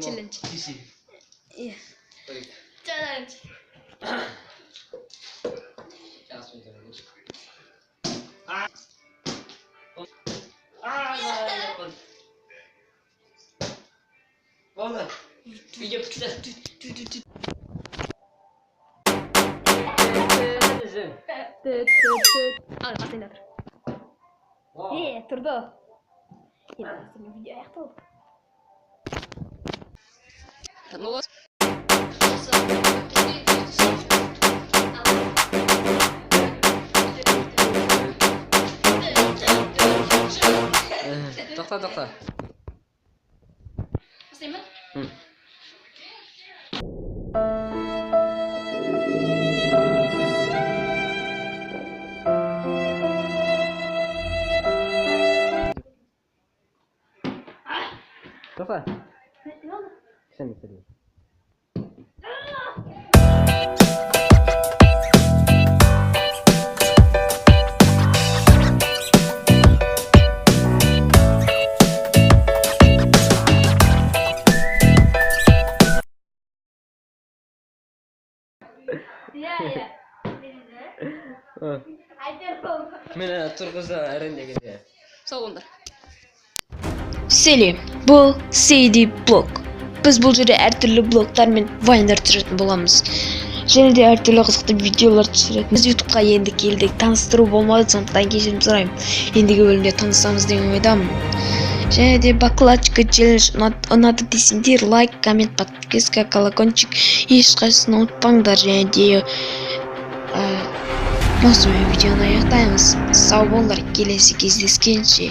Челлендж. Iya. Challenge. Boleh. Video kita. Al pasti datang. Iya, turbo. Ini pasti video ya tuh. Terus. Dokter. Pasti mah? Dokter. Sini. Iya. Meni turg'izib arandaga. So'g'indir. Selim, bu CD blog. Biz bu жерде әртүрлі блогтар мен вайндар түсіретін боламыз. Және де әртүрлі қызықты видеолар түсіретін. Біз YouTube'қа енді келдік. Таныстыру болмады, сондықтан кешірім сұраймын. Ендігі бөлімде танысамыз деген ойдамын. Және де бакладчика челлендж ұнады десеңдер, лайк, коммент, подписка, колокольчик ешқайсысын ұмытпаңдар. Және де осымен видеоны аяқтаймыз. Сау болыңдар, келесі кездескенше.